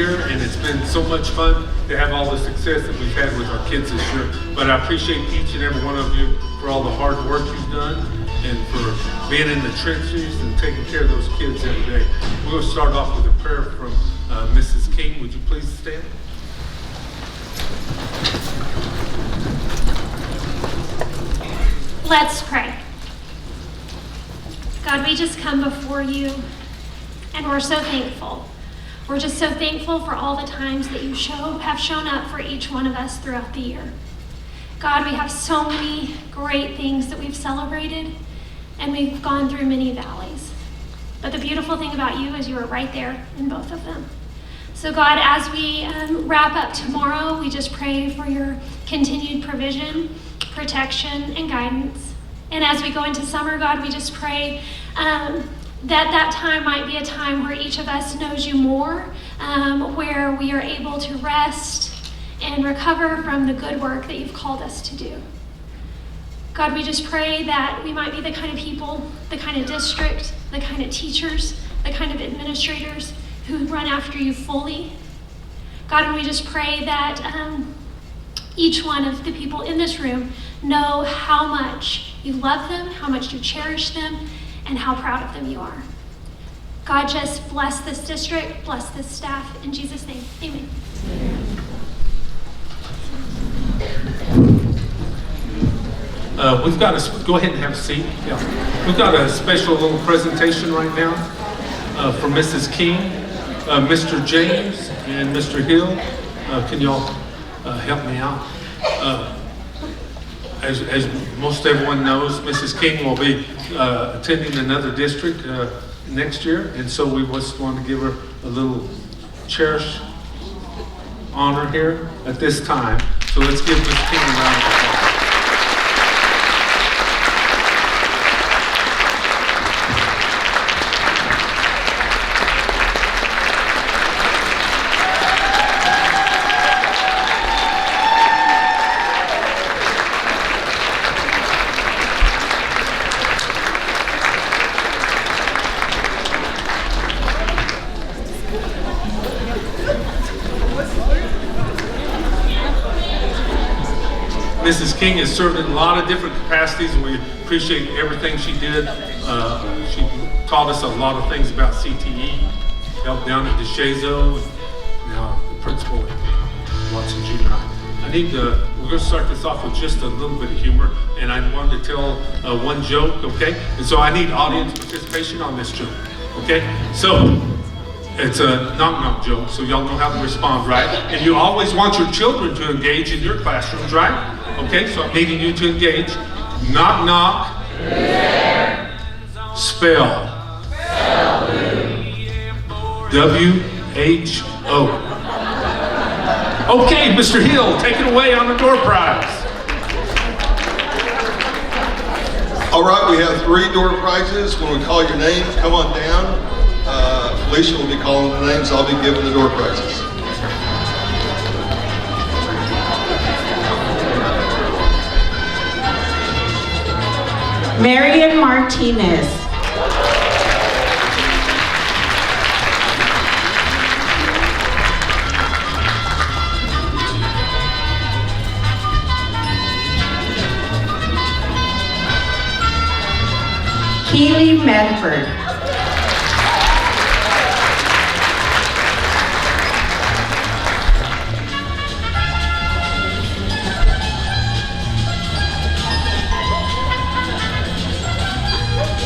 And it's been so much fun to have all the success that we've had with our kids this year. But I appreciate each and every one of you for all the hard work you've done and for being in the trenches and taking care of those kids every day. We're going to start off with a prayer from Mrs. King. Would you please stand? Let's pray. God, we just come before you and we're so thankful. We're just so thankful for all the times that you have shown up for each one of us throughout the year. God, we have so many great things that we've celebrated, and we've gone through many valleys. But the beautiful thing about you is you are right there in both of them. So God, as we wrap up tomorrow, we just pray for your continued provision, protection, and guidance. And as we go into summer, God, we just pray that time might be a time where each of us knows you more, where we are able to rest and recover from the good work that you've called us to do. God, we just pray that we might be the kind of people, the kind of district, the kind of teachers, the kind of administrators who run after you fully. God, and we just pray that each one of the people in this room know how much you love them, how much you cherish them, and how proud of them you are. God, just bless this district, bless this staff. In Jesus' name, amen. We've got go ahead and have a seat. Yeah. We've got a special little presentation right now from Mrs. King, Mr. James, and Mr. Hill. Can y'all help me out? As most everyone knows, Mrs. King will be attending another district next year, and so we just want to give her a little cherished honor here at this time. So let's give Mrs. King a round of applause. Mrs. King has served in a lot of different capacities, and we appreciate everything she did. She taught us a lot of things about CTE, helped down at DeShazo, and now the principal at Watson Junior High. We're going to start this off with just a little bit of humor, and I wanted to tell one joke, okay? And so I need audience participation on this joke, okay? So it's a knock-knock joke, so y'all know how to respond, right? And you always want your children to engage in your classrooms, right? Okay, so I'm needing you to engage. Knock, knock. Who's there? Spell. W-H-O. Okay, Mr. Hill, take it away on the door prize. All right, we have 3 door prizes. When we call your names, come on down. Felicia will be calling the names. I'll be giving the door prizes. Marian Martinez. Keely Medford.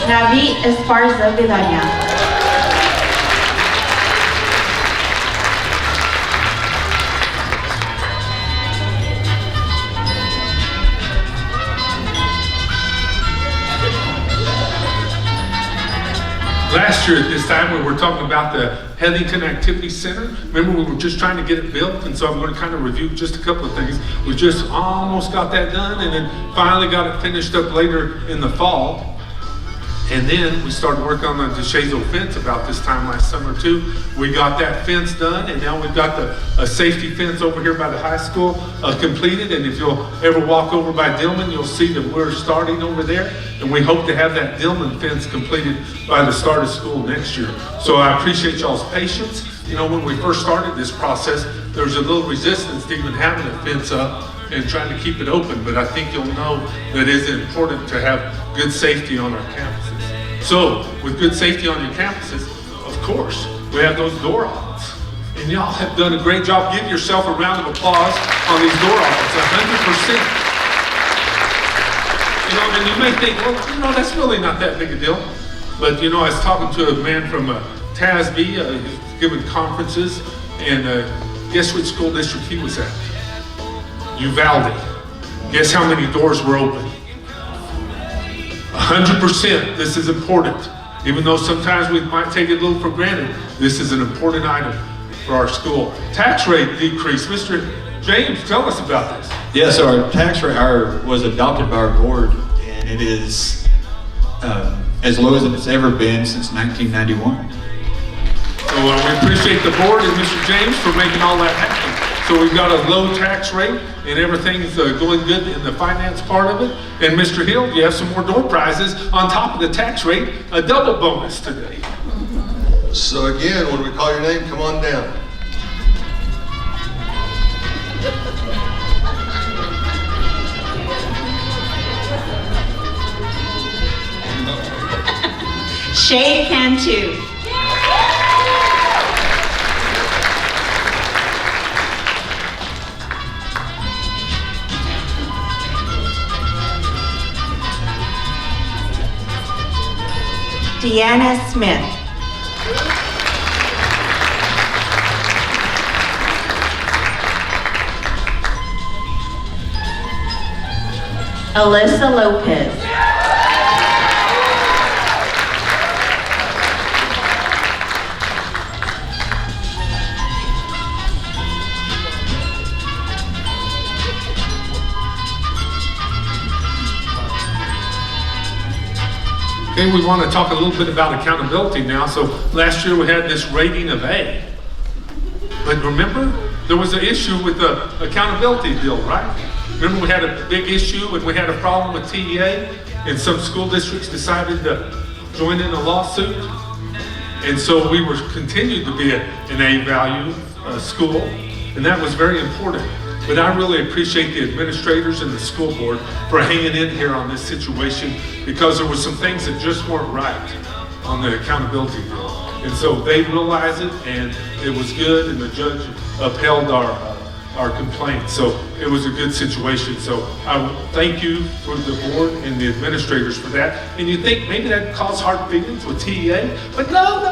Navi Esparza Vidaña. Last year at this time, we were talking about the Headington Activity Center. Remember, we were just trying to get it built, and so I'm going to kind of review just a couple of things. We just almost got that done, and then finally got it finished up later in the fall. And then we started working on the DeShazo fence about this time last summer too. We got that fence done, and now we've got a safety fence over here by the high school completed. And if you'll ever walk over by Dillman, you'll see that we're starting over there. And we hope to have that Dillman fence completed by the start of school next year. So I appreciate y'all's patience. You know, when we first started this process, there was a little resistance to even having a fence up and trying to keep it open. But I think you'll know that it is important to have good safety on our campuses. So, with good safety on your campuses, of course, we have those door audits. And y'all have done a great job. Give yourself a round of applause on these door audits, 100%. You know, and you may think, well, you know, that's really not that big a deal. But, you know, I was talking to a man from TASB, who's giving conferences, and guess which school district he was at? Uvalde. Guess how many doors were open? 100%. This is important. Even though sometimes we might take it a little for granted, this is an important item for our school. Tax rate decrease. Mr. James, tell us about this. Yes, our tax rate was adopted by our board, and it is as low as it's ever been since 1991. So we appreciate the board and Mr. James for making all that happen. So we've got a low tax rate, and everything's going good in the finance part of it. And Mr. Hill, you have some more door prizes on top of the tax rate, a double bonus today. So again, when we call your name, come on down. Shay Cantu. Deanna Smith. Alyssa Lopez. Okay, we want to talk a little bit about accountability now. So last year we had this rating of A. But remember, there was an issue with the accountability deal, right? Remember we had a big issue and we had a problem with TEA, and some school districts decided to join in a lawsuit. And so we were continued to be an A value school, and that was very important. But I really appreciate the administrators and the school board for hanging in here on this situation, because there were some things that just weren't right on the accountability deal. And so they realized it, and it was good, and the judge upheld our complaint. So it was a good situation. So I thank you for the board and the administrators for that. And you think maybe that caused hard feelings with TEA, but no.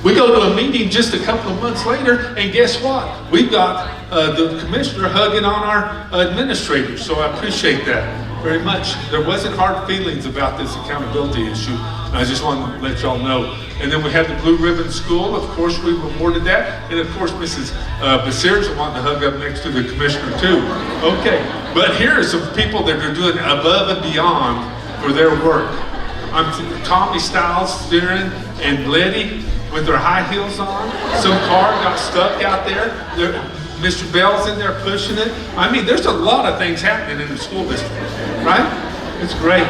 We go to a meeting just a couple of months later, and guess what? We've got the commissioner hugging on our administrators. So I appreciate that very much. There wasn't hard feelings about this accountability issue. I just wanted to let y'all know. And then we had the Blue Ribbon School. Of course, we rewarded that. And of course, Mrs. Basirs wanting to hug up next to the commissioner too. Okay, but here are some people that are doing above and beyond for their work. I'm Tommy Stiles steering, and Letty with their high heels on. Some car got stuck out there. Mr. Bell's in there pushing it. I mean, there's a lot of things happening in the school district, right? It's great.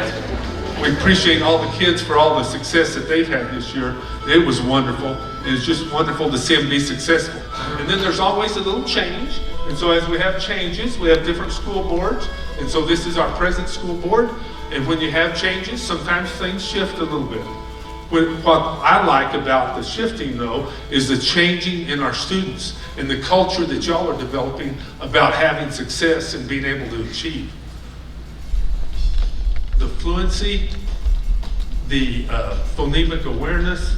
We appreciate all the kids for all the success that they've had this year. It was wonderful. And it's just wonderful to see them be successful. And then there's always a little change. And so as we have changes, we have different school boards. And so this is our present school board. And when you have changes, sometimes things shift a little bit. What I like about the shifting, though, is the changing in our students and the culture that y'all are developing about having success and being able to achieve. The fluency, the phonemic awareness,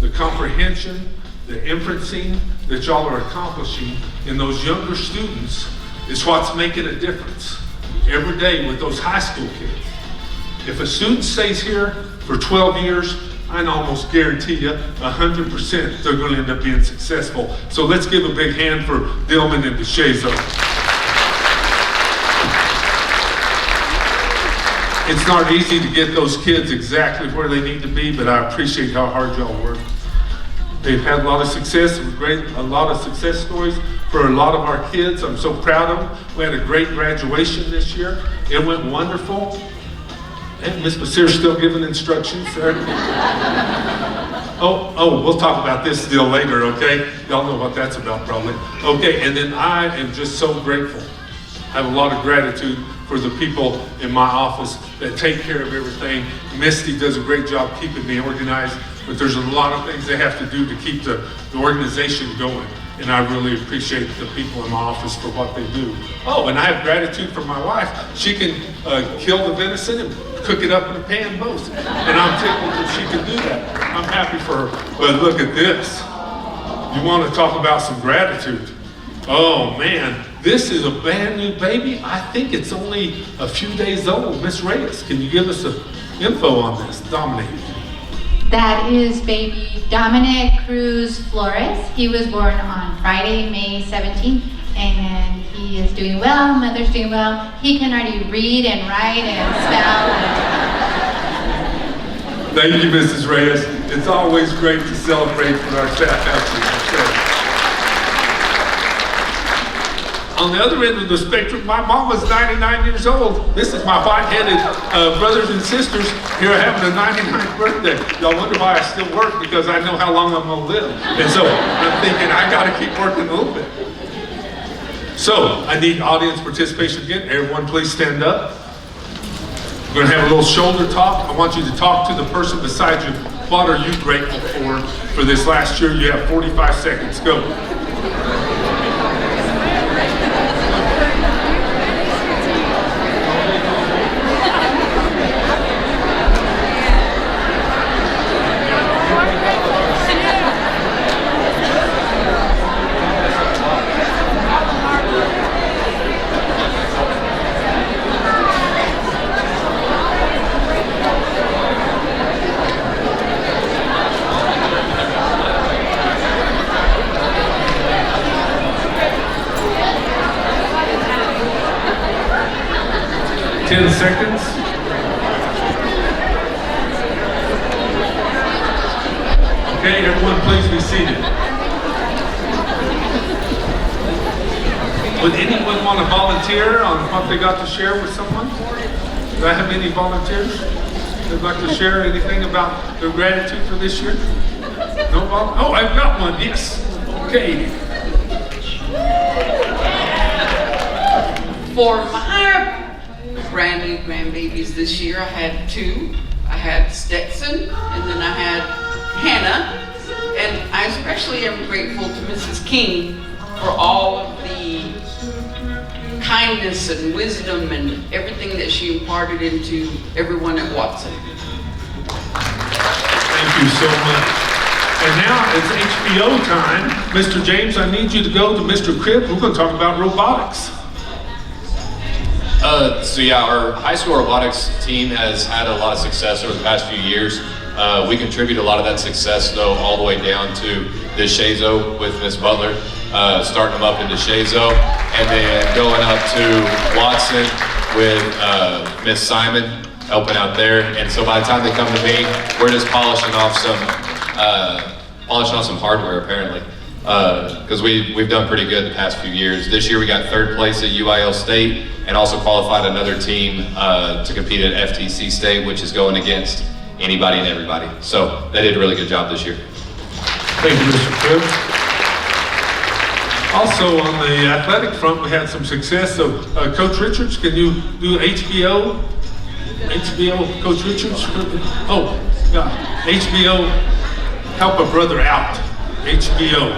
the comprehension, the inferencing that y'all are accomplishing in those younger students is what's making a difference every day with those high school kids. If a student stays here for 12 years, I can almost guarantee you 100% they're going to end up being successful. So let's give a big hand for Dillman and DeShazo. It's not easy to get those kids exactly where they need to be, but I appreciate how hard y'all work. They've had a lot of success, a lot of success stories for a lot of our kids. I'm so proud of them. We had a great graduation this year. It went wonderful. And Miss Basir's still giving instructions there. Oh, we'll talk about this still later, okay? Y'all know what that's about probably. Okay, and then I am just so grateful. I have a lot of gratitude for the people in my office that take care of everything. Misty does a great job keeping me organized, but there's a lot of things they have to do to keep the organization going. And I really appreciate the people in my office for what they do. Oh, and I have gratitude for my wife. She can kill the venison and cook it up in a pan both. And I'm tickled that she can do that. I'm happy for her. But look at this. You want to talk about some gratitude? Oh man, this is a brand new baby. I think it's only a few days old. Miss Reyes, can you give us some info on this? Dominic. That is baby Dominic Cruz Flores. He was born on Friday, May 17th, and he is doing well. Mother's doing well. He can already read and write and spell. Thank you, Mrs. Reyes. It's always great to celebrate when our staff has success. On the other end of the spectrum, my mom was 99 years old. This is my white-headed brothers and sisters here having a 99th birthday. Y'all wonder why I still work, because I know how long I'm gonna live. And so I'm thinking I gotta keep working a little bit. So I need audience participation again. Everyone please stand up. We're gonna have a little shoulder talk. I want you to talk to the person beside you. What are you grateful for this last year? You have 45 seconds, go. 10 seconds. Okay, everyone please be seated. Would anyone want to volunteer on what they got to share with someone? Do I have any volunteers that'd like to share anything about their gratitude for this year? No vol? Oh, I've got one, yes. Okay. For my brand new grandbabies this year, I had two. I had Stetson, and then I had Hannah. And I especially am grateful to Mrs. King for all of the kindness and wisdom and everything that she imparted into everyone at Watson. Thank you so much. And now it's HBO time. Mr. James, I need you to go to Mr. Cribb. We're going to talk about robotics. So yeah, our high school robotics team has had a lot of success over the past few years. We contribute a lot of that success though all the way down to DeShazo with Miss Butler, starting them up in DeShazo, and then going up to Watson with Miss Simon helping out there. And so by the time they come to me, we're just polishing off some hardware apparently. Because we've done pretty good the past few years. This year we got third place at UIL State and also qualified another team to compete at FTC State, which is going against anybody and everybody. So they did a really good job this year. Thank you, Mr. Cribb. Also on the athletic front, we had some success. So Coach Richards, can you do HBO? HBO, Coach Richards? Oh, yeah. HBO, help a brother out. HBO.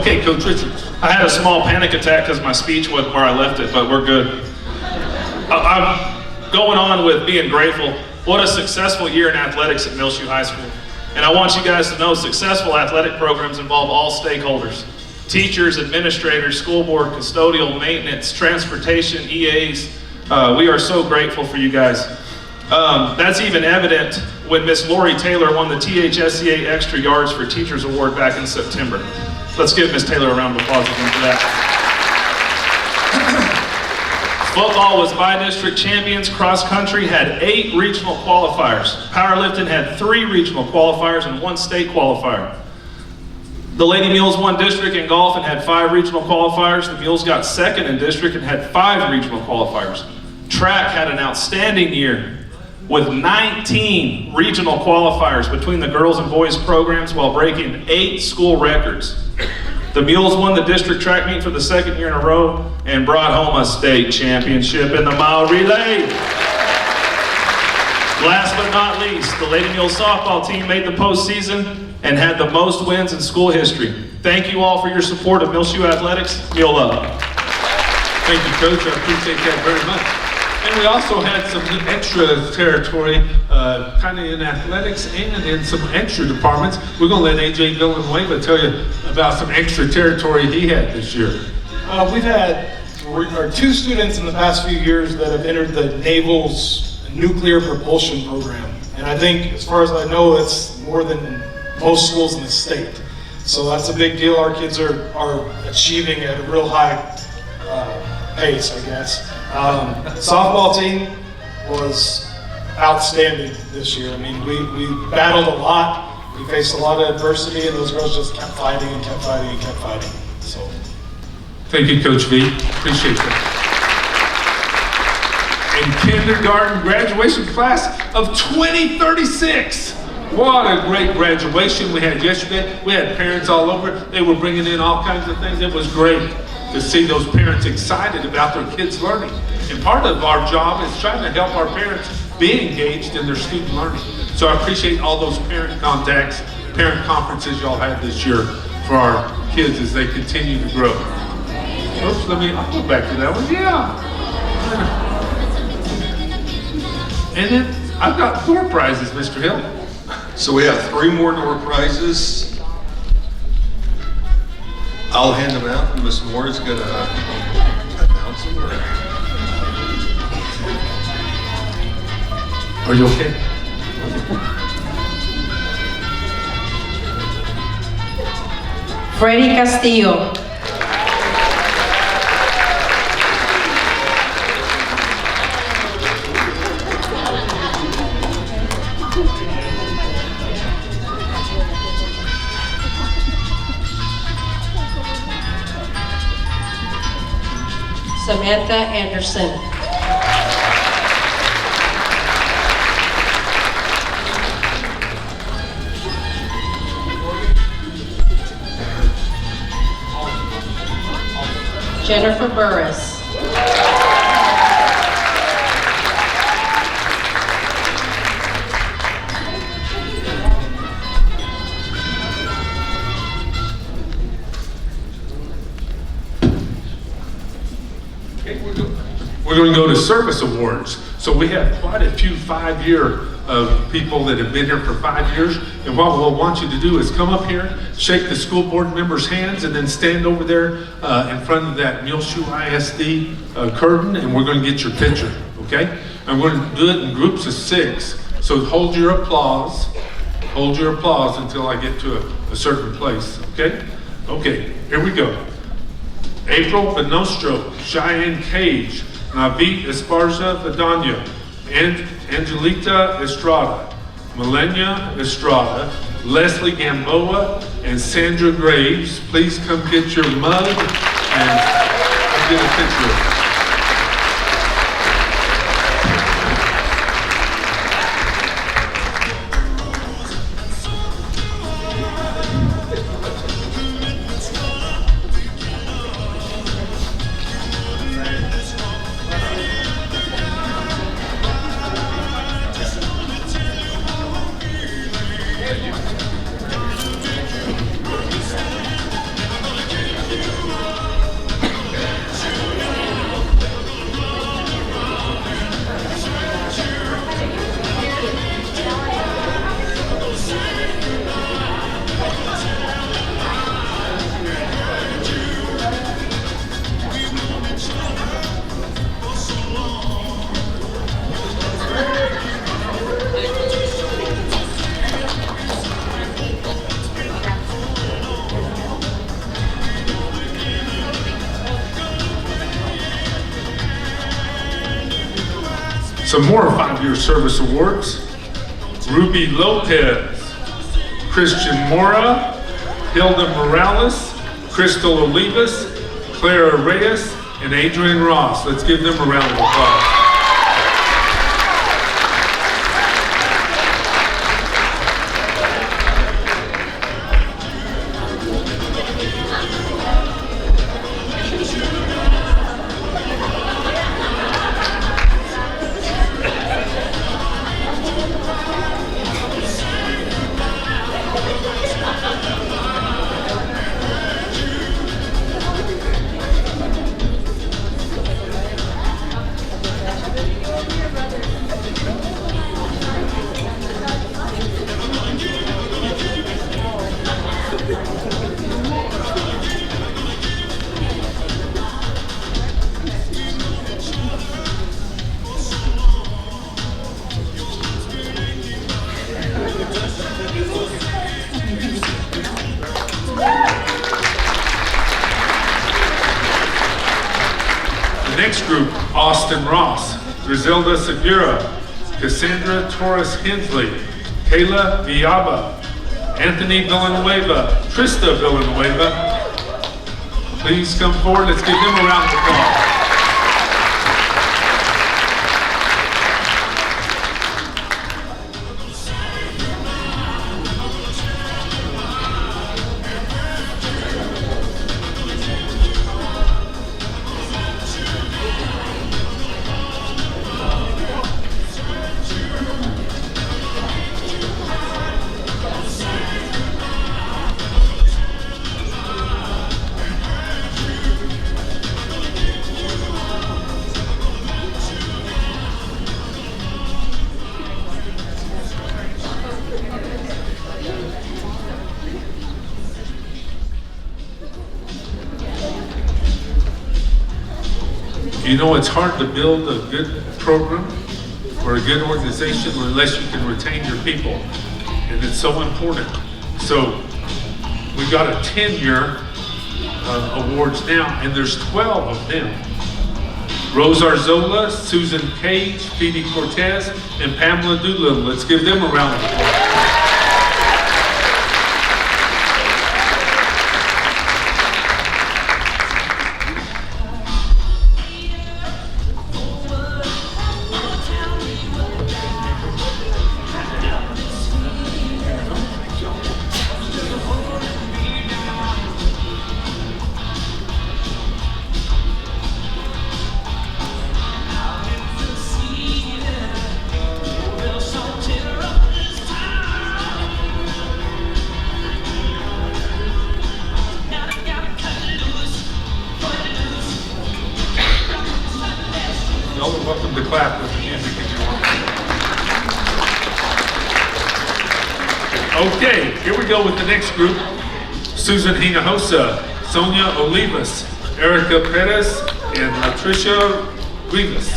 Okay, Coach Richards. I had a small panic attack because my speech wasn't where I left it, but we're good. I'm going on with being grateful. What a successful year in athletics at Muleshoe High School. And I want you guys to know successful athletic programs involve all stakeholders. Teachers, administrators, school board, custodial, maintenance, transportation, EAs. We are so grateful for you guys. That's even evident when Miss Laurie Taylor won the THSCA Extra Yards for Teachers Award back in September. Let's give Miss Taylor a round of applause again for that. Football was by-district champions. Cross country had 8 regional qualifiers. Powerlifting had 3 regional qualifiers and 1 state qualifier. The Lady Mules won district in golf and had 5 regional qualifiers. The Mules got second in district and had 5 regional qualifiers. Track had an outstanding year with 19 regional qualifiers between the girls and boys programs while breaking 8 school records. The Mules won the district track meet for the 2nd year in a row and brought home a state championship in the mile relay. Last but not least, the Lady Mules softball team made the postseason and had the most wins in school history. Thank you all for your support of Muleshoe Athletics. Mule up. Thank you, Coach. I appreciate that very much. And we also had some extra territory, kind of in athletics and in some extra departments. We're going to let AJ Villanueva tell you about some extra territory he had this year. We've had 2 students in the past few years that have entered the Naval's nuclear propulsion program. And I think, as far as I know, it's more than most schools in the state. So that's a big deal. Our kids are achieving at a real high pace, I guess. Softball team was outstanding this year. I mean, we battled a lot. We faced a lot of adversity, and those girls just kept fighting and kept fighting and kept fighting. So, thank you, Coach V. Appreciate that. And kindergarten graduation class of 2036. What a great graduation we had yesterday. We had parents all over. They were bringing in all kinds of things. It was great to see those parents excited about their kids learning. And part of our job is trying to help our parents be engaged in their student learning. So I appreciate all those parent contacts, parent conferences y'all had this year for our kids as they continue to grow. Oops, I'll go back to that one. Yeah. And then I've got 4 prizes, Mr. Hill. So we have 3 more door prizes. I'll hand them out, and Ms. Moore is going to announce them. Are you okay? Freddy Castillo. Samantha Anderson. Jennifer Burris. We're going to go to service awards. So we have quite a few 5-year people that have been here for 5 years. And what we'll want you to do is come up here, shake the school board members' hands, and then stand over there in front of that Muleshoe ISD curtain, and we're going to get your picture, okay? And we're going to do it in groups of 6. So hold your applause until I get to a certain place, okay? Okay, here we go. April Benostro, Cheyenne Cage, Navi Esparza Vidania, Angelita Estrada, Milenia Estrada, Leslie Gamboa, and Sandra Graves. Please come get your mug and get a picture of it. Some more 5-year service awards. Ruby Lopez, Christian Mora, Hilda Morales, Crystal Olivas, Clara Reyes, and Adrian Ross. Let's give them a round of applause. Next group, Austin Ross, Griselda Segura, Cassandra Torres Hensley, Kayla Viaba, Anthony Villanueva, Trista Villanueva. Please come forward. Let's give them a round of applause. You know, it's hard to build a good program or a good organization unless you can retain your people. And it's so important. So we've got a 10-year awards now, and there's 12 of them. Rose Arzola, Susan Cage, Phoebe Cortez, and Pamela Doolittle. Let's give them a round of applause. Y'all are welcome to clap with the music if you want. Okay, here we go with the next group. Susan Hinojosa, Sonia Olivas, Erica Perez, and Latricia Rivas.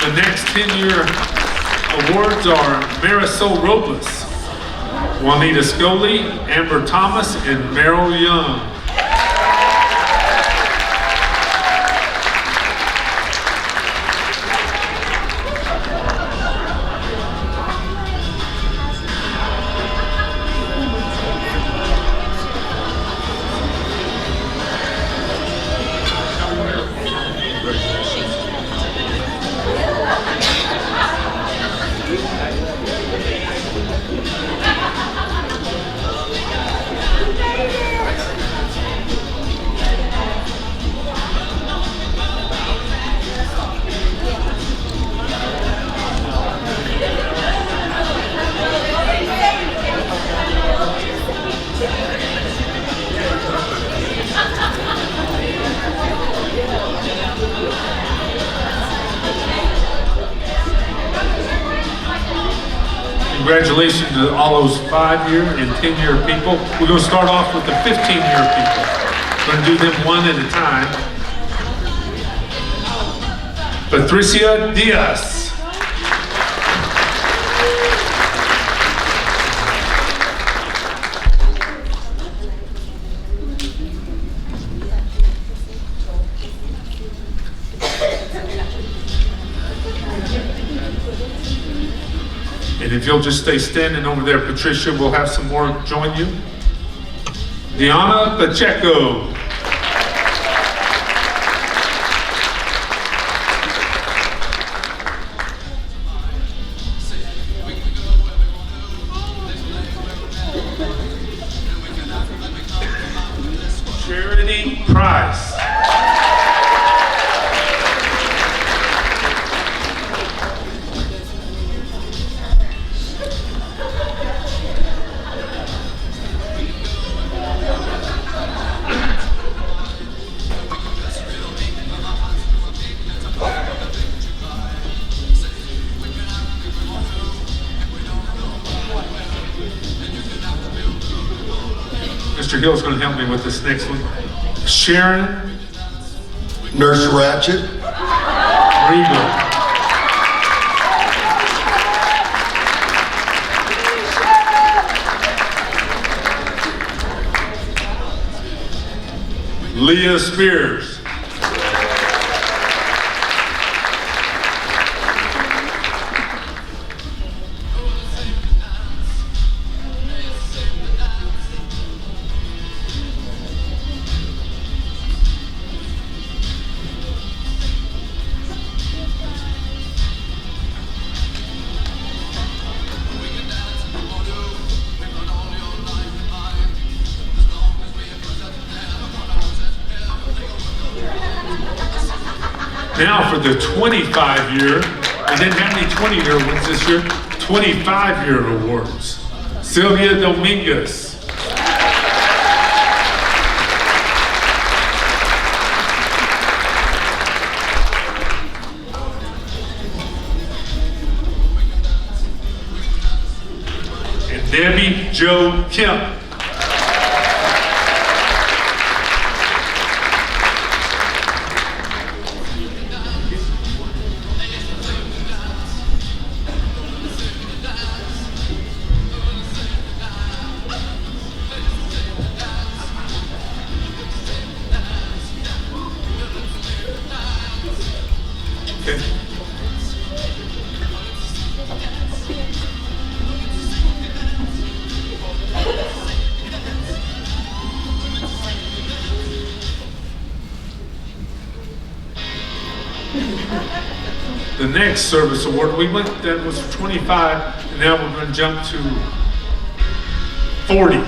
The next 10-year awards are Marisol Robles, Juanita Scully, Amber Thomas, and Meryl Young. Congratulations to all those 5-year and 10-year people. We're going to start off with the 15-year people. We're going to do them one at a time. Patricia Diaz. And if you'll just stay standing over there, Patricia, we'll have some more join you. Diana Pacheco. Charity Price. Mr. Hill's going to help me with this next one. Sharon Nurse Ratchet. Regal. Leah Spears. Now for the 25-year, we didn't have any 20-year ones this year, 25-year awards. Sylvia Dominguez. And Debbie Jo Kemp. The next service award, that was 25, and now we're going to jump to 40.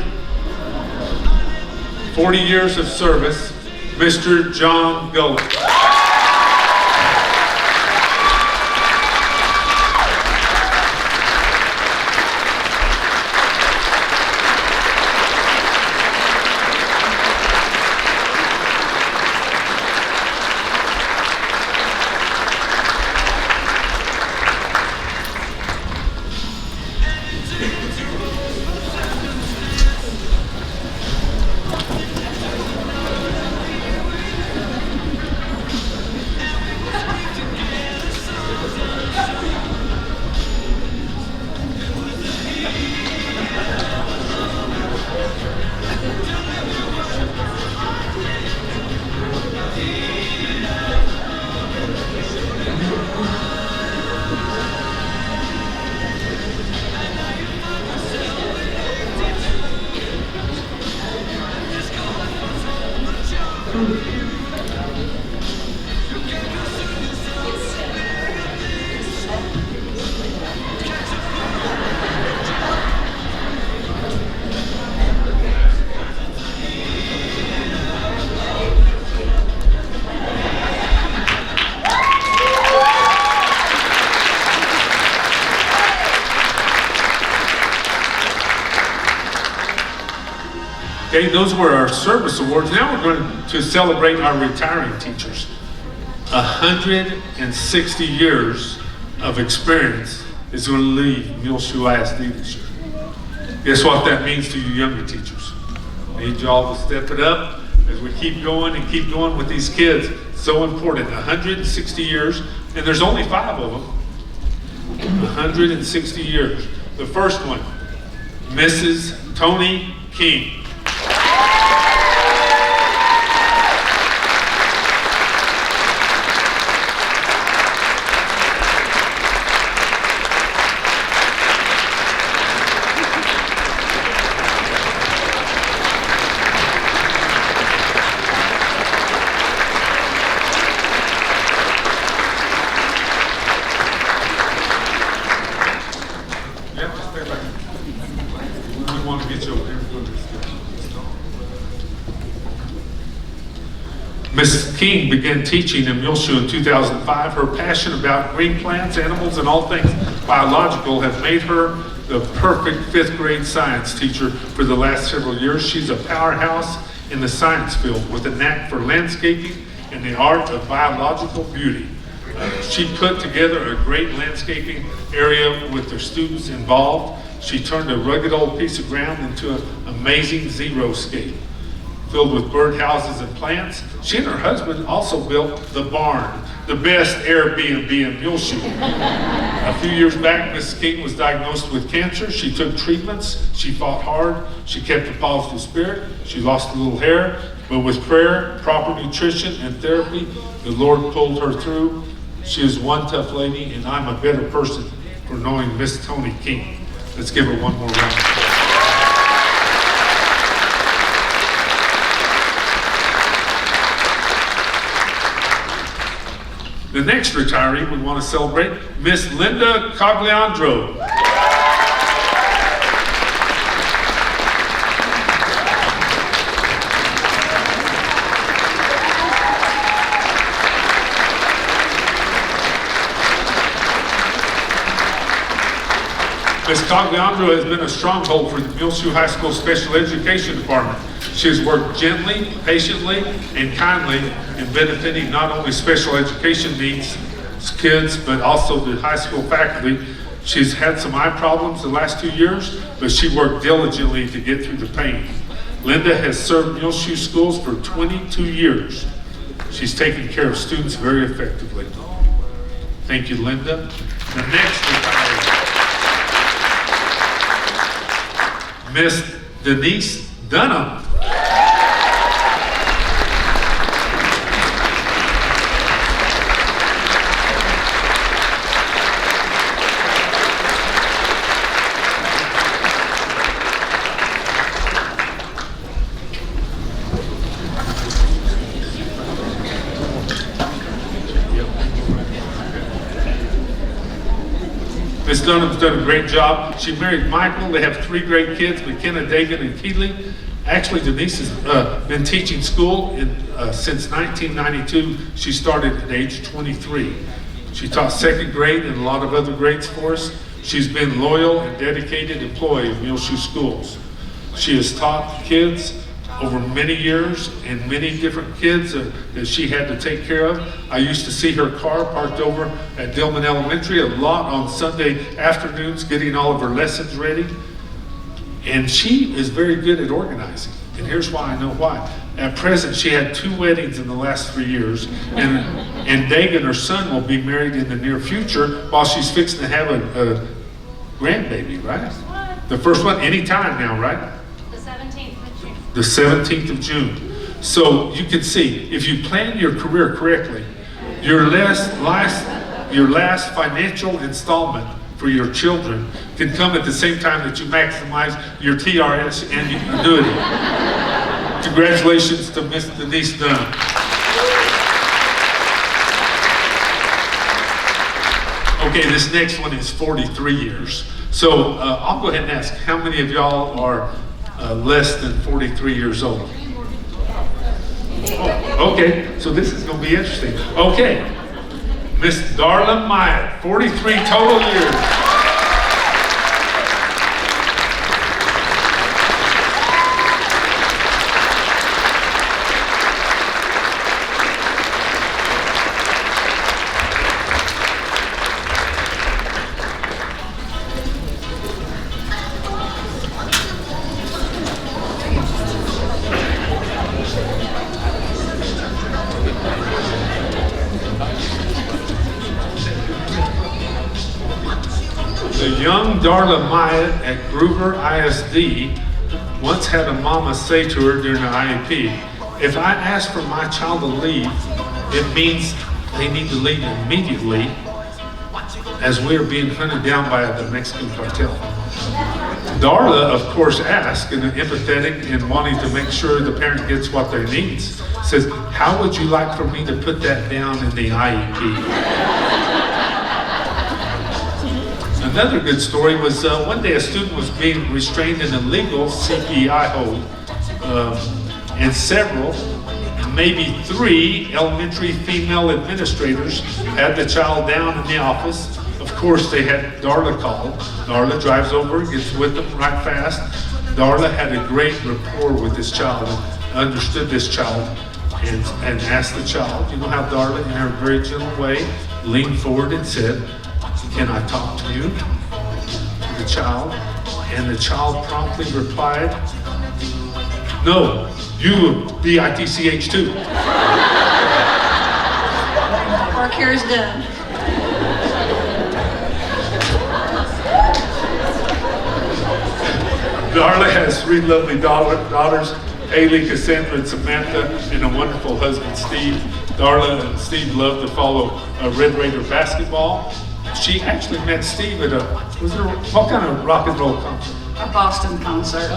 40 years of service, Mr. John Gulley. Okay, those were our service awards. Now we're going to celebrate our retiring teachers. 160 years of experience is going to leave Muleshoe ISD this year. Guess what that means to you younger teachers? I need y'all to step it up as we keep going and keep going with these kids. So important. 160 years, and there's only 5 of them. 160 years. The first one, Mrs. Toni King. Mrs. King began teaching in Muleshoe in 2005. Her passion about green plants, animals, and all things biological have made her the perfect 5th grade science teacher for the last several years. She's a powerhouse in the science field with a knack for landscaping and the art of biological beauty. She put together a great landscaping area with her students involved. She turned a rugged old piece of ground into an amazing xeriscape filled with birdhouses and plants. She and her husband also built the barn, the best Airbnb in Muleshoe. A few years back, Mrs. King was diagnosed with cancer. She took treatments. She fought hard. She kept a positive spirit. She lost a little hair, but with prayer, proper nutrition, and therapy, the Lord pulled her through. She is one tough lady, and I'm a better person for knowing Miss Toni King. Let's give her one more round. The next retiree we want to celebrate, Miss Linda Cogliandro. Ms. Cogliandro has been a stronghold for the Muleshoe High School Special Education Department. She has worked gently, patiently, and kindly in benefiting not only special education needs kids, but also the high school faculty. She's had some eye problems the last 2 years, but she worked diligently to get through the pain. Linda has served Muleshoe schools for 22 years. She's taken care of students very effectively. Thank you, Linda. The next retiree, Miss Denise Dunham. Ms. Dunham's done a great job. She married Michael. They have 3 great kids, McKenna, Dagan, and Keeley. Actually, Denise has been teaching school since 1992. She started at age 23. She taught 2nd grade and a lot of other grades for us. She's been loyal and dedicated employee of Muleshoe schools. She has taught kids over many years and many different kids that she had to take care of. I used to see her car parked over at Dillman Elementary a lot on Sunday afternoons getting all of her lessons ready. And she is very good at organizing. And here's why I know why. At present, she had 2 weddings in the last 3 years. And Dagan, her son, will be married in the near future while she's fixing to have a grandbaby, right? The first one, anytime now, right? The 17th of June. So you can see, if you plan your career correctly, your last financial installment for your children can come at the same time that you maximize your TRS and your annuity. Congratulations to Miss Denise Dunham. Okay, this next one is 43 years. So I'll go ahead and ask, how many of y'all are less than 43 years old? Oh, okay, so this is going to be interesting. Okay, Miss Darla Myatt, 43 total years. The young Darla Myatt at Groover ISD once had a mama say to her during the IEP, "If I ask for my child to leave, it means they need to leave immediately, as we are being hunted down by the Mexican cartel." Darla, of course, asked, and empathetic and wanting to make sure the parent gets what they need, says, "How would you like for me to put that down in the IEP?" Another good story was one day a student was being restrained in a legal CPI hold, and several, maybe 3 elementary female administrators had the child down in the office. Of course, they had Darla called. Darla drives over, gets with them right fast. Darla had a great rapport with this child and understood this child and asked the child, you know how Darla, in her very gentle way, leaned forward and said, "Can I talk to you?" To the child. And the child promptly replied, "No, you BITCH too." Work here is done. Darla has 3 lovely daughters, Haley, Cassandra, and Samantha, and a wonderful husband, Steve. Darla and Steve love to follow Red Raider basketball. She actually met Steve at what kind of rock and roll concert? A Boston concert.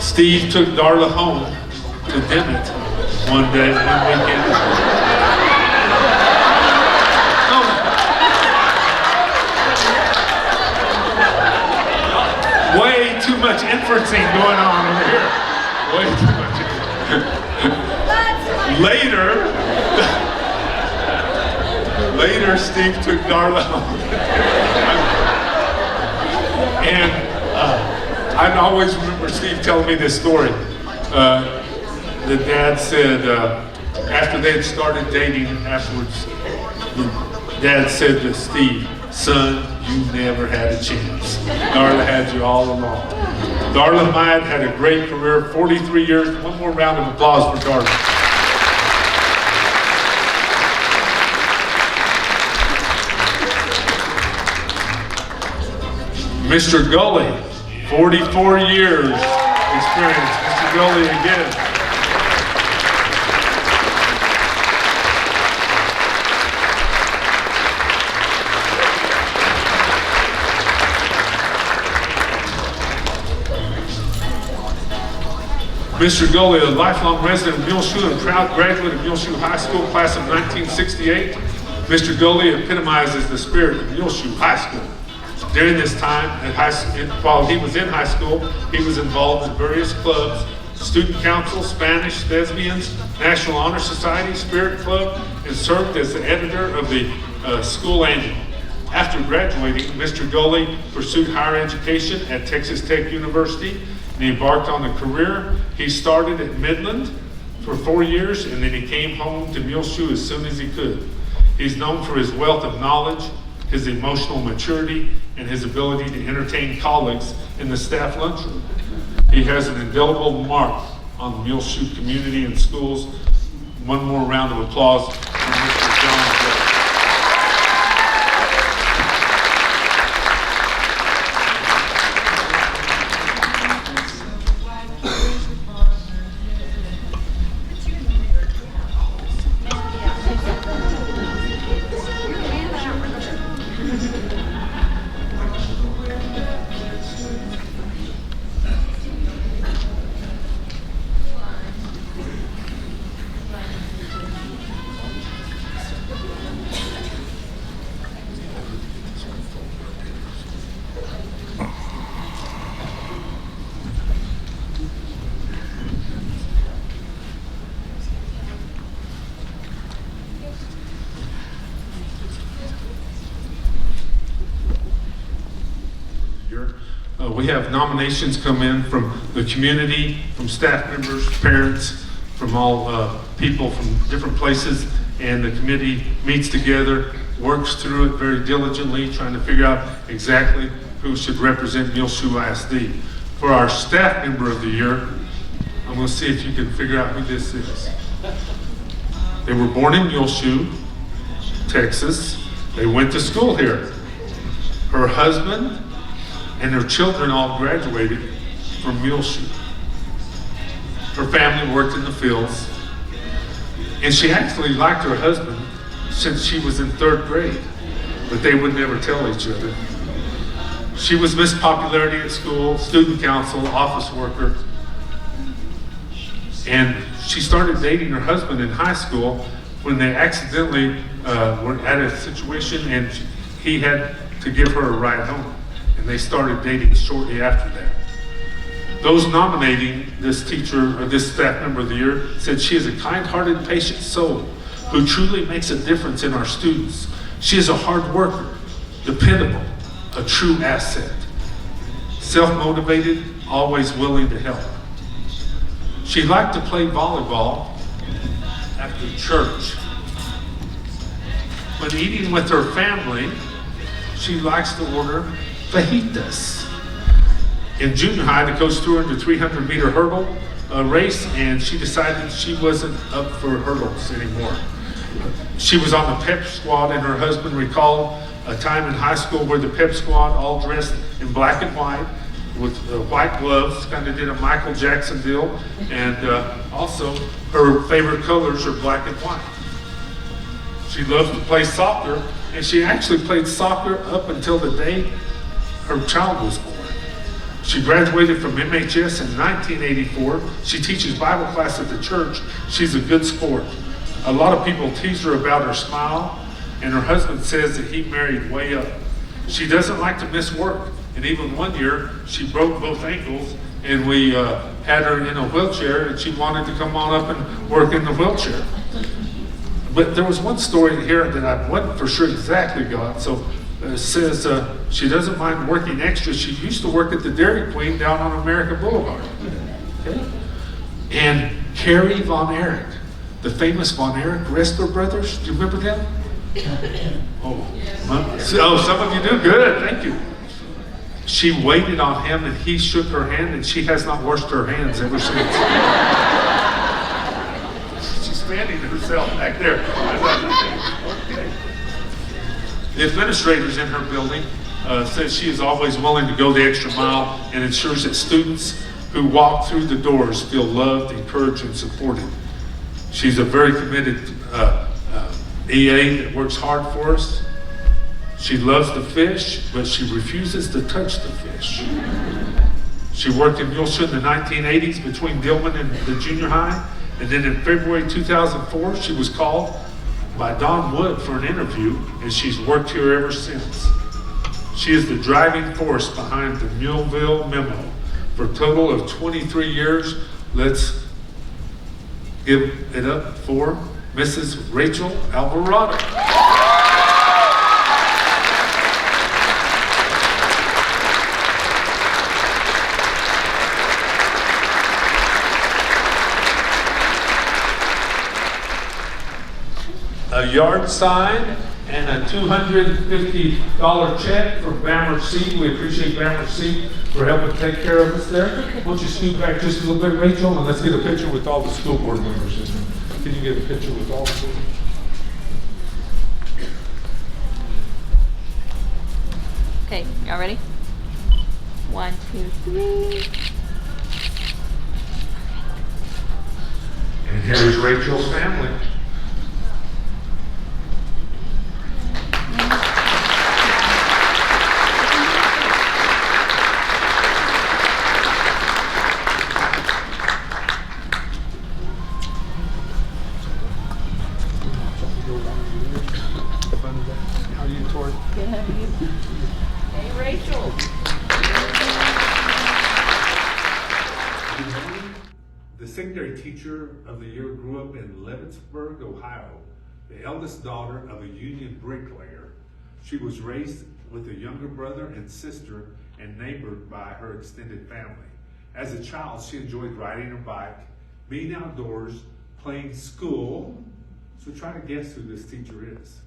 Steve took Darla home to Dimmitt one weekend. Way too much inferencing going on over here. Way too much. Later, Steve took Darla home. And I always remember Steve telling me this story. The dad said, after they had started dating afterwards, the dad said to Steve, "Son, you never had a chance. Darla had you all along." Darla Myatt had a great career, 43 years. One more round of applause for Darla. Mr. Gulley, 44 years experience. Mr. Gulley again. Mr. Gulley, a lifelong resident of Muleshoe and proud graduate of Muleshoe High School, class of 1968. Mr. Gulley epitomizes the spirit of Muleshoe High School. During this time, while he was in high school, he was involved in various clubs, student council, Spanish, Thespians, National Honor Society, Spirit Club, and served as the editor of the school annual. After graduating, Mr. Gulley pursued higher education at Texas Tech University and he embarked on a career. He started at Midland for 4 years and then he came home to Muleshoe as soon as he could. He's known for his wealth of knowledge, his emotional maturity, and his ability to entertain colleagues in the staff lunchroom. He has an indelible mark on the Muleshoe community and schools. One more round of applause for Mr. John Gulley. We have nominations come in from the community, from staff members, parents, from all people from different places, and the committee meets together, works through it very diligently, trying to figure out exactly who should represent Muleshoe ISD. For our staff member of the year, I'm going to see if you can figure out who this is. They were born in Muleshoe, Texas. They went to school here. Her husband and her children all graduated from Muleshoe. Her family worked in the fields, and she actually liked her husband since she was in 3rd grade, but they would never tell each other. She was Miss Popularity at school, student council, office worker, and she started dating her husband in high school when they accidentally were at a situation and he had to give her a ride home, and they started dating shortly after that. Those nominating this teacher or this staff member of the year said she is a kind-hearted, patient soul who truly makes a difference in our students. She is a hard worker, dependable, a true asset, self-motivated, always willing to help. She liked to play volleyball after church. When eating with her family, she likes to order fajitas. In junior high, the coach threw her in the 300-meter hurdle race, and she decided she wasn't up for hurdles anymore. She was on the pep squad, and her husband recalled a time in high school where the pep squad all dressed in black and white with white gloves, kind of did a Michael Jackson deal, and also her favorite colors are black and white. She loves to play soccer, and she actually played soccer up until the day her child was born. She graduated from MHS in 1984. She teaches Bible class at the church. She's a good sport. A lot of people tease her about her smile, and her husband says that he married way up. She doesn't like to miss work, and even one year she broke both ankles, and we had her in a wheelchair, and she wanted to come on up and work in the wheelchair. But there was one story here that I wasn't for sure exactly got. So it says she doesn't mind working extra. She used to work at the Dairy Queen down on America Boulevard. Okay? And Kerry Von Erich, the famous Von Erich wrestler brothers, do you remember them? Oh, some of you do. Good, thank you. She waited on him, and he shook her hand, and she has not washed her hands ever since. She's fanning herself back there. Okay. The administrators in her building said she is always willing to go the extra mile and ensures that students who walk through the doors feel loved, encouraged, and supported. She's a very committed EA that works hard for us. She loves to fish, but she refuses to touch the fish. She worked in Muleshoe in the 1980s between Dillman and the junior high, and then in February 2004, she was called by Don Wood for an interview, and she's worked here ever since. She is the driving force behind the Muleville Memo. For a total of 23 years, let's give it up for Mrs. Rachel Alvarado. A yard sign and a $250 check from Bammer Seed. We appreciate Bammer Seed for helping take care of us there. Why don't you scoot back just a little bit, Rachel, and let's get a picture with all the school board members. Can you get a picture with all the school board? Okay, y'all ready? 1, 2, 3. And here's Rachel's family. How are you, Tori? Good, how are you? Hey, Rachel. The secondary teacher of the year grew up in Leavittsburg, Ohio, the eldest daughter of a union bricklayer. She was raised with a younger brother and sister and neighbored by her extended family. As a child, she enjoyed riding her bike, being outdoors, playing school. So try to guess who this teacher is.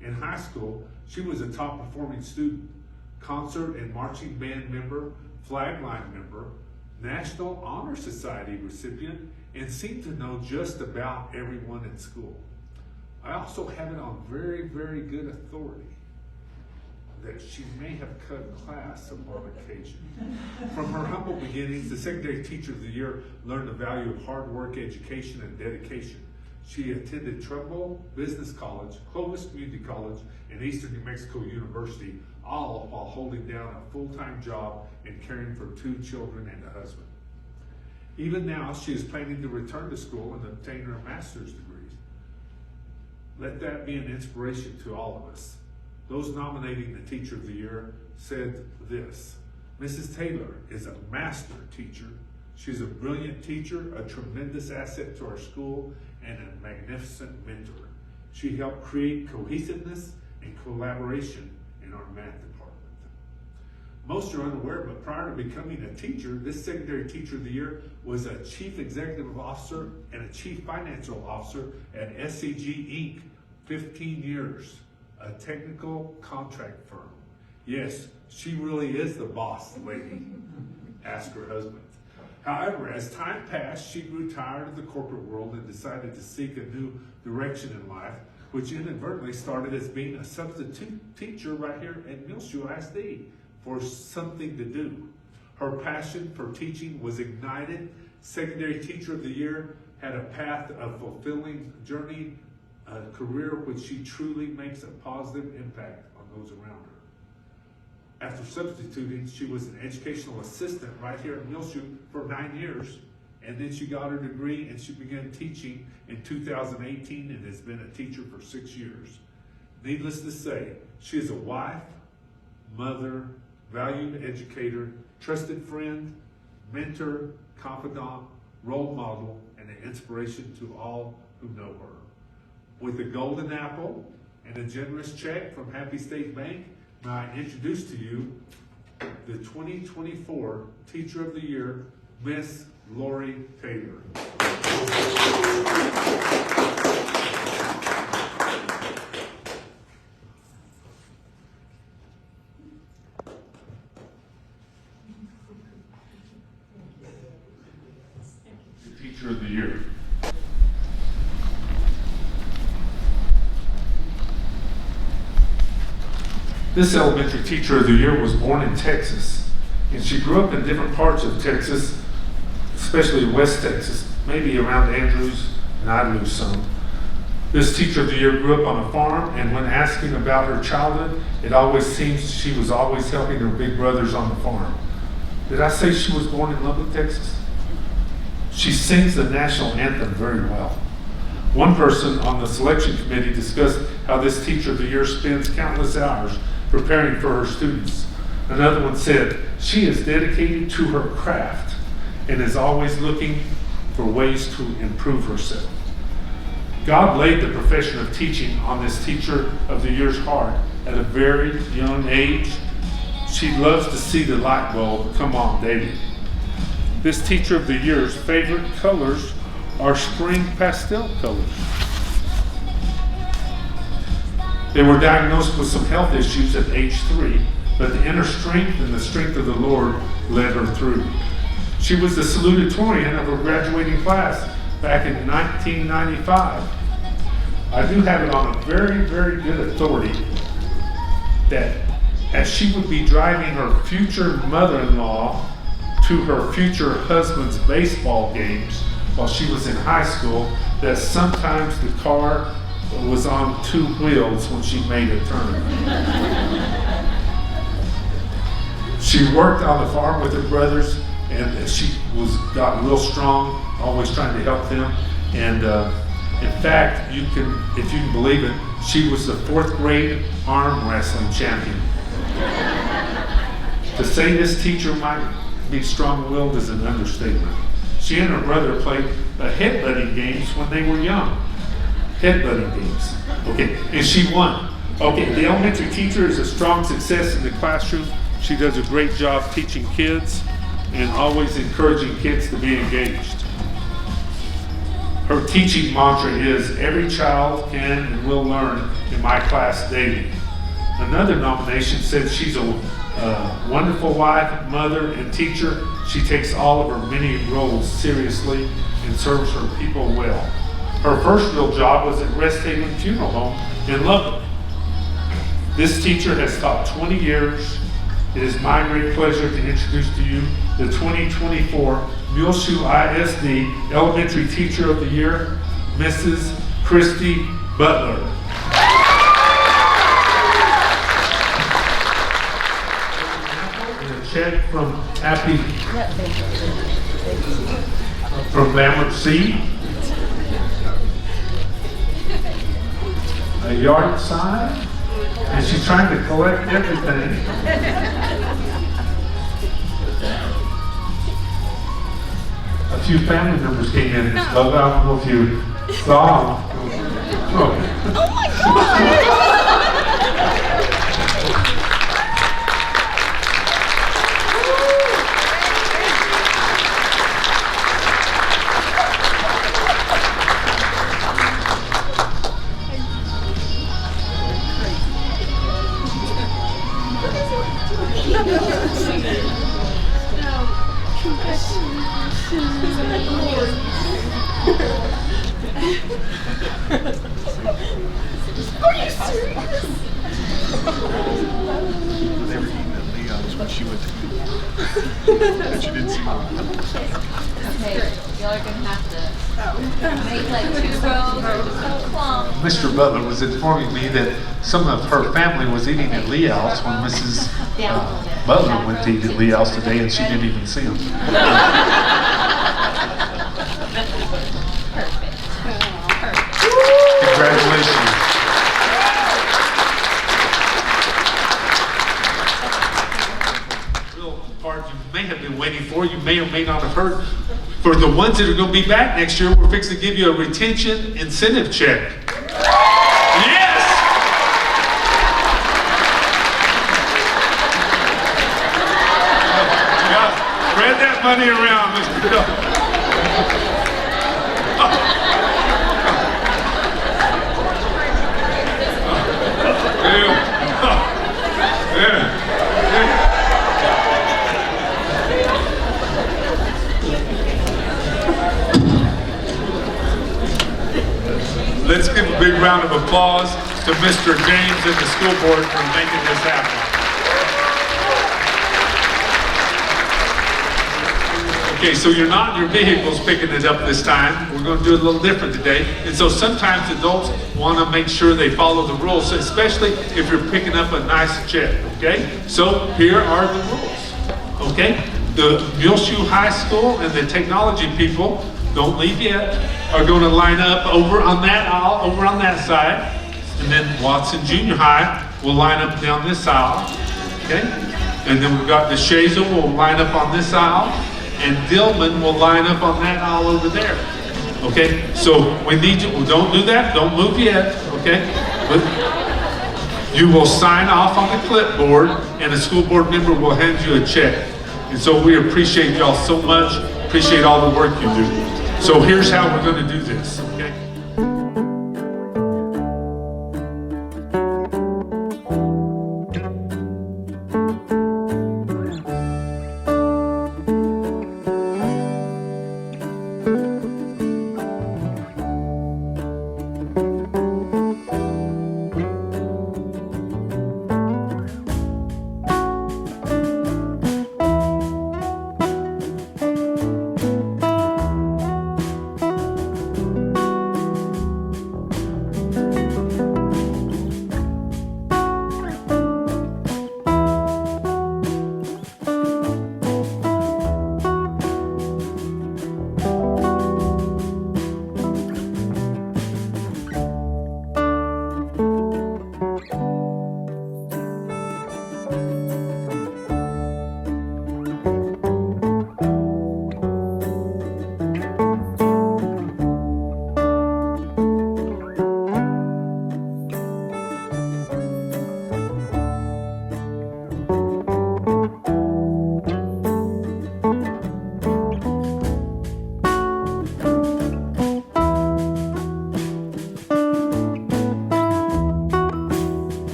In high school, she was a top performing student, concert and marching band member, flag line member, National Honor Society recipient, and seemed to know just about everyone in school. I also have it on very, very good authority that she may have cut class upon occasion. From her humble beginnings, the Secondary Teacher of the Year learned the value of hard work, education, and dedication. She attended Trumbull Business College, Clovis Community College, and Eastern New Mexico University, all while holding down a full-time job and caring for 2 children and a husband. Even now, she is planning to return to school and obtain her master's degree. Let that be an inspiration to all of us. Those nominating the Teacher of the Year said this: Mrs. Taylor is a master teacher. She's a brilliant teacher, a tremendous asset to our school, and a magnificent mentor. She helped create cohesiveness and collaboration in our math department. Most are unaware, but prior to becoming a teacher, this Secondary Teacher of the Year was a Chief Executive Officer and a Chief Financial Officer at SCG Inc. 15 years, a technical contract firm. Yes, she really is the boss lady, asked her husband. However, as time passed, she grew tired of the corporate world and decided to seek a new direction in life, which inadvertently started as being a substitute teacher right here at Muleshoe ISD for something to do. Her passion for teaching was ignited. Secondary Teacher of the Year had a path of fulfilling journey, a career which she truly makes a positive impact on those around her. After substituting, she was an educational assistant right here at Muleshoe for 9 years, and then she got her degree and she began teaching in 2018 and has been a teacher for 6 years. Needless to say, she is a wife, mother, valued educator, trusted friend, mentor, confidant, role model, and an inspiration to all who know her. With a golden apple and a generous check from Happy State Bank, may I introduce to you the 2024 Teacher of the Year, Miss Laurie Taylor. The Teacher of the Year. This elementary teacher of the year was born in Texas, and she grew up in different parts of Texas, especially West Texas, maybe around Andrews, and I lose some. This teacher of the year grew up on a farm, and when asking about her childhood, it always seems she was always helping her big brothers on the farm. Did I say she was born in Lubbock, Texas? She sings the national anthem very well. One person on the selection committee discussed how this teacher of the year spends countless hours preparing for her students. Another one said, she is dedicated to her craft and is always looking for ways to improve herself. God laid the profession of teaching on this teacher of the year's heart at a very young age. She loves to see the light bulb come on daily. This teacher of the year's favorite colors are spring pastel colors. They were diagnosed with some health issues at age 3, but the inner strength and the strength of the Lord led her through. She was the salutatorian of her graduating class back in 1995. I do have it on a very, very good authority that as she would be driving her future mother-in-law to her future husband's baseball games while she was in high school, that sometimes the car was on 2 wheels when she made a turn. She worked on the farm with her brothers, and she got real strong, always trying to help them. And in fact, if you can believe it, she was the 4th grade arm wrestling champion. To say this teacher might be strong-willed is an understatement. She and her brother played headbutting games when they were young. Headbutting games. Okay, and she won. Okay, the elementary teacher is a strong success in the classroom. She does a great job teaching kids and always encouraging kids to be engaged. Her teaching mantra is, every child can and will learn in my class daily. Another nomination said she's a wonderful wife, mother, and teacher. She takes all of her many roles seriously and serves her people well. Her first real job was at Rest Haven Funeral Home in Lubbock. This teacher has taught 20 years. It is my great pleasure to introduce to you the 2024 Muleshoe ISD Elementary Teacher of the Year, Mrs. Christy Butler. And a check from Lambert C. A yard sign, and she's trying to collect everything. A few family members came in and spoke. I don't know if you saw them. Oh my God! Are you serious? They were eating at Leon's when she went to but she didn't see them. Okay, y'all are gonna have to make like 2 rows or just a clump. Mr. Butler was informing me that some of her family was eating at Leo's when Mrs. Butler went to eat at Leo's today, and she didn't even see them. Congratulations. Real part you may have been waiting for, you may or may not have heard. For the ones that are going to be back next year, we're fixing to give you a retention incentive check. Yes! Yeah, spread that money around, Mr. Bill. Let's give a big round of applause to Mr. James and the school board for making this happen. Okay, so you're not in your vehicles picking it up this time. We're going to do it a little different today. And so sometimes adults want to make sure they follow the rules, especially if you're picking up a nice check, okay? So here are the rules, okay? The Muleshoe High School and the technology people, don't leave yet, are going to line up over on that aisle, over on that side. And then Watson Junior High will line up down this aisle, okay? And then we've got the Shazel will line up on this aisle, and Dillman will line up on that aisle over there, okay? So we need you, don't do that, don't move yet, okay? But you will sign off on the clipboard, and a school board member will hand you a check. And so we appreciate y'all so much, appreciate all the work you do. So here's how we're going to do this, okay?